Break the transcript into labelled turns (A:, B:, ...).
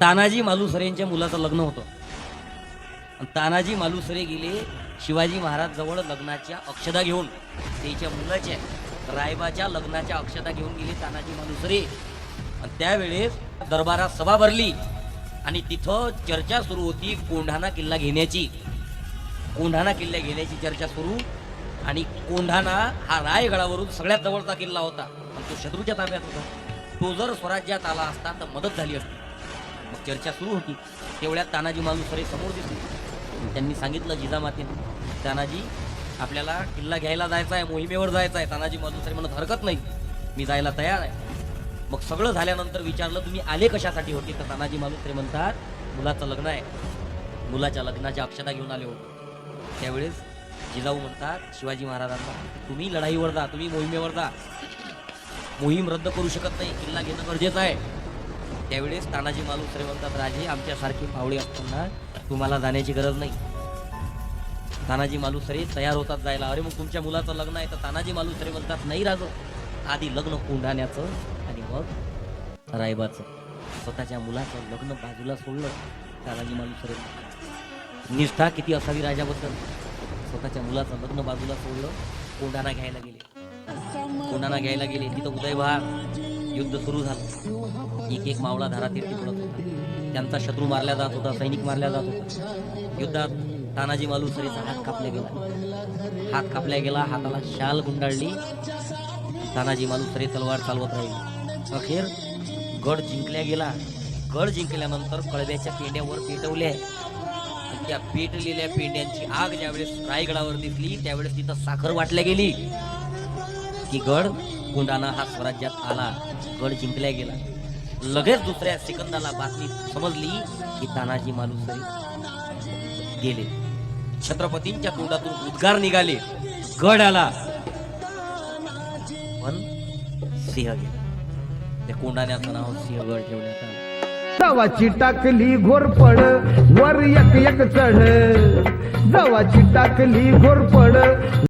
A: तानाजी मालुसरे यांच्या मुलाचं लग्न होतं. तानाजी मालुसरे गेले शिवाजी महाराज जवळ लग्नाच्या अक्षता घेऊन, त्याच्या मुलाच्या रायबाच्या लग्नाच्या अक्षता घेऊन गेले तानाजी मालुसरे. आणि त्यावेळेस दरबारात सभा भरली आणि तिथं चर्चा सुरू होती कोंढाणा किल्ला घेण्याची. कोंढाणा किल्ला घेण्याची चर्चा सुरू. आणि कोंढाणा हा रायगडावरून सगळ्यात जवळचा किल्ला होता आणि तो शत्रूच्या ताब्यात होता. तो जर स्वराज्यात आला असता तर मदत झाली असती. मग चर्चा सुरू होती. तेवढ्यात तानाजी मालुसरे समोर दिसले. त्यांनी सांगितलं जिजामातेने, तानाजी आपल्याला किल्ला घ्यायला जायचा आहे, मोहिमेवर जायचं आहे. तानाजी मालुसरे म्हणत हरकत नाही, मी जायला तयार आहे. मग सगळं झाल्यानंतर विचारलं तुम्ही आले कशासाठी होते, तर तानाजी मालुसरे म्हणतात मुलाचं लग्न आहे, मुलाच्या लग्नाच्या अक्षता घेऊन आले होते. त्यावेळेस जिजाऊ म्हणतात शिवाजी महाराजांना, तुम्ही लढाईवर जा, तुम्ही मोहिमेवर जा, मोहीम रद्द करू शकत नाही, किल्ला घेणं गरजेचं आहे. त्यावेळेस तानाजी मालुसरे म्हणतात राजे आमच्यासारखी पावळे असताना तुम्हाला जाण्याची गरज नाही. तानाजी मालुसरे तयार होतात जायला. अरे मग तुमच्या मुलाचं लग्न आहे, तर तानाजी मालुसरे म्हणतात नाही राजो, आधी लग्न कोंढाण्याचं आणि मग रायबाचं. स्वतःच्या मुलाचं लग्न बाजूला सोडलं तानाजी मालुसरे. निष्ठा किती असावी राजाबद्दल. स्वतःच्या मुलाचं लग्न बाजूला सोडलं, कोंढाणा घ्यायला गेले. कोंढाणा घ्यायला गेले तिथं उदयभार युद्ध सुरू झालं. एक एक मावळा धारातीर्थी पडत होता. त्यांचा शत्रू मारला जात होता, सैनिक मारला जात होता. युद्धात तानाजी मालुसरेचा हात कापला गेला. हात कापला गेला, हाताला शाल गुंडाळली. तानाजी मालुसरे तलवार चालवत राहिले. अखेर गड जिंकल्या गेला. गड जिंकल्यानंतर कळव्याच्या पेंड्यावर पेटवल्या. त्या पेटलेल्या पेंड्यांची आग ज्यावेळेस रायगडावर दिसली त्यावेळेस तिथं साखर वाटल्या गेली की गड कोंढाणा हा स्वराज्यात आला, गड जिंकल्या गेला. लगेच दुसऱ्या सेकंदाला बातमी समजली की तानाजी मालुसरे गेले. छत्रपतींच्या तोंडातून उद्गार निघाले, गड आला, पण सिंह गेला. त्या कोंढाण्याचं नाव सिंहगड ठेवण्यात आलं.
B: जवाची टाकली घोरपड वर एक एक चढ, जवाची टाकली घोरपड